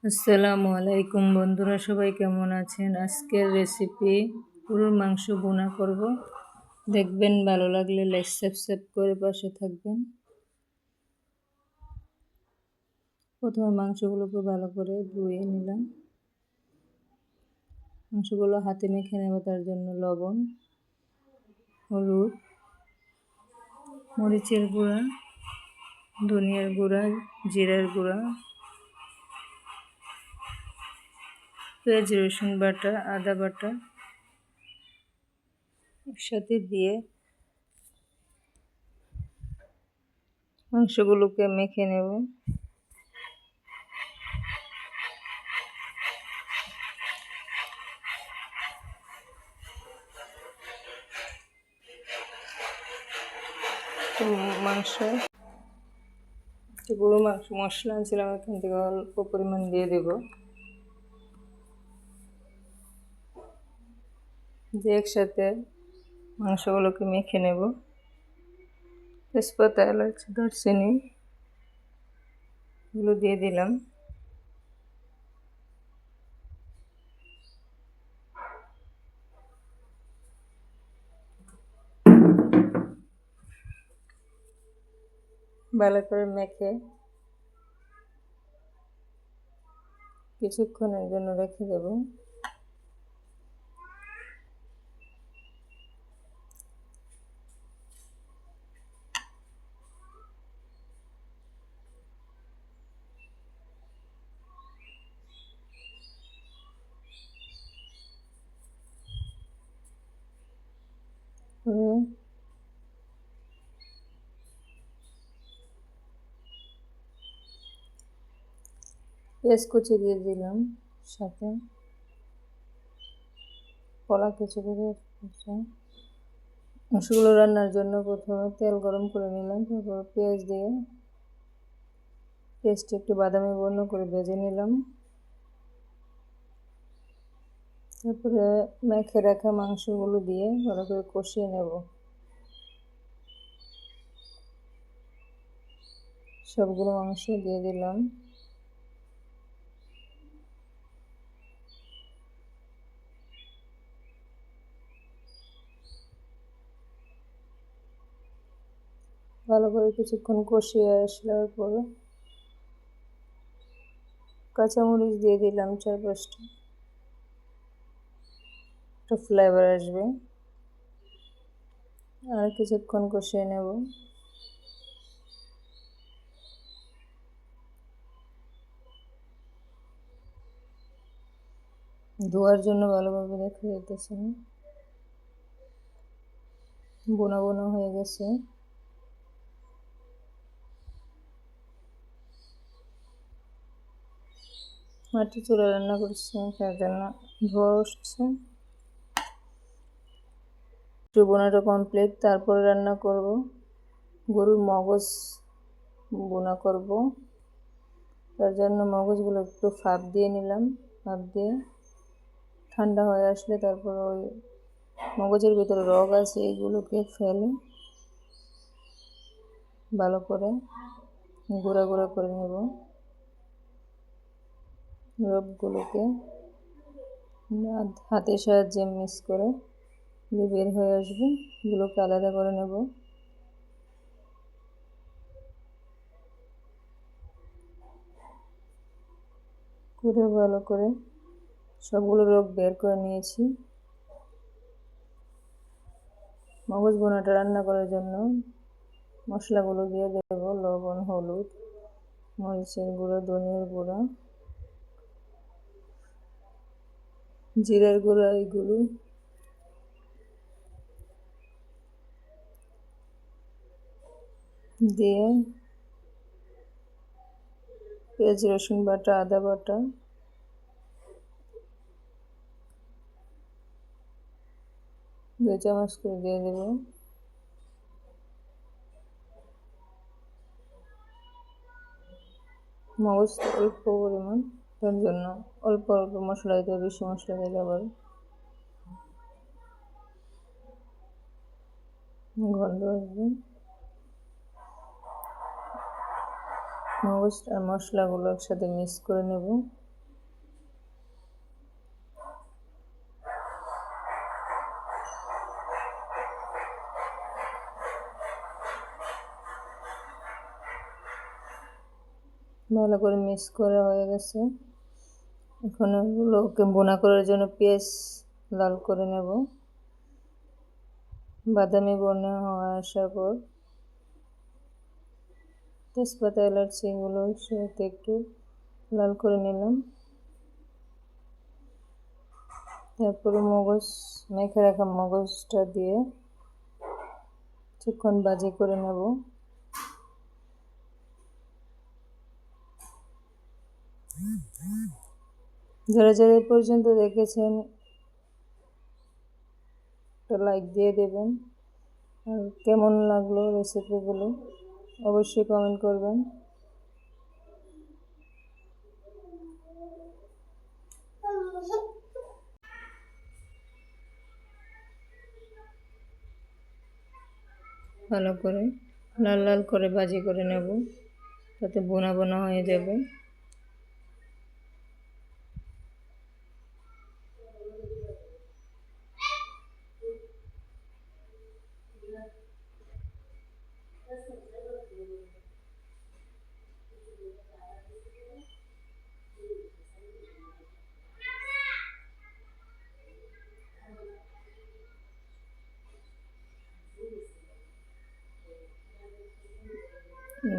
আসসালামু আলাইকুম বন্ধুরা, সবাই কেমন আছেন? আজকের রেসিপি গরুর মাংস ভুনা করব। দেখবেন, ভালো লাগলে লাইক সাবস্ক্রাইব করে পাশে থাকবেন। প্রথমে মাংসগুলোকে ভালো করে ধুয়ে নিলাম। মাংসগুলো হাতে মেখে নেব, তার জন্য লবণ, হলুদ, মরিচের গুঁড়া, ধনিয়ার গুঁড়া, জিরার গুঁড়া, পেঁয়াজ রসুন বাটা, আদা বাটা একসাথে দিয়ে মাংসগুলোকে মেখে নেব। গরু মাংস মশলা আনছিলাম, এখান থেকে অল্প পরিমাণ দিয়ে দেব। দিয়ে একসাথে মাংসগুলোকে মেখে নেব। তেজপাতা, এলাচ, দারচিনি এগুলো দিয়ে দিলাম। ভালো করে মেখে কিছুক্ষণের জন্য রেখে দেব। পেঁয়াজ কুচি দিয়ে দিলাম, সাথে কলা কুচি করে মাংসগুলো রান্নার জন্য প্রথমে তেল গরম করে নিলাম, তারপর পেঁয়াজ দিয়ে পেঁয়াজটি একটু বাদামি বর্ণ করে ভেজে নিলাম। তারপরে মেখে রাখা মাংসগুলো দিয়ে ভালো করে কষিয়ে নেব। সবগুলো মাংস দিয়ে দিলাম। ভালো করে কিছুক্ষণ কষিয়ে আসলার পরে কাঁচামরিচ দিয়ে দিলাম 4-5টা, একটা ফ্লেভার আসবে। আর কিছুক্ষণ কষিয়ে নেব। ধোয়ার জন্য ভালোভাবে রেখে যেতেছে, বোনা বোনা হয়ে গেছে। মাটি চুলা রান্না করছি, তার জন্য ধোয়া উঠছে। বোনাটা কমপ্লিট, তারপরে রান্না করব গরুর মগজ বোনা করব। তার জন্য মগজগুলো একটু ফাঁপ দিয়ে নিলাম। ফাঁপ দিয়ে ঠান্ডা হয়ে আসলে তারপর ওই মগজের ভিতরে রগ আছে, এগুলোকে ফেলে ভালো করে গুঁড়া গুঁড়া করে নেব। রগগুলোকে হাতের সাহায্যে মিক্স করে বের হয়ে আসবে, এগুলোকে আলাদা করে নেব। করে ভালো করে সবগুলো রগ বের করে নিয়েছি। মগজ বোনাটা রান্না করার জন্য মশলাগুলো দিয়ে দেব: লবণ, হলুদ, মরিচের গুঁড়ো, ধনিয়ার গুঁড়া, জিরার গুঁড়া, এগুলো দিয়ে পেঁয়াজ রসুন বাটা, আদা বাটা, 2 চামচ করে দিয়ে দেব। মগজ অল্প পরিমাণ, তার জন্য অল্প অল্প মশলা দিতে, বেশি মশলা দিলে আবার গন্ধ আসবে। মগজ আর মশলাগুলো একসাথে মিক্স করে নেব। ভালো করে মিক্স করা হয়ে গেছে। এখন এগুলোকে বোনা করার জন্য পেঁয়াজ লাল করে নেব। বাদামি বর্ণ হয়ে আসার পর তেজপাতা এলাচি এগুলো সাথে একটু লাল করে নিলাম। তারপরে মগজ মেখে রাখা মগজটা দিয়ে কিছুক্ষণ ভাজি করে নেব। যারা যারা এই পর্যন্ত দেখেছেন একটা লাইক দিয়ে দেবেন, আর কেমন লাগলো রেসিপিগুলো অবশ্যই কমেন্ট করবেন। ভালো করে লাল লাল করে ভাজি করে নেব, তাতে বোনা বোনা হয়ে যাবে।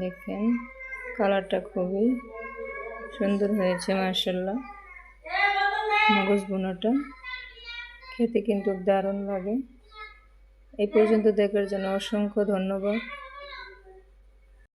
দেখেন কালারটা খুবই সুন্দর হয়েছে, মাশাআল্লাহ। মগজ বোনাটা খেতে কিন্তু দারুণ লাগে। এই পর্যন্ত দেখার জন্য অসংখ্য ধন্যবাদ।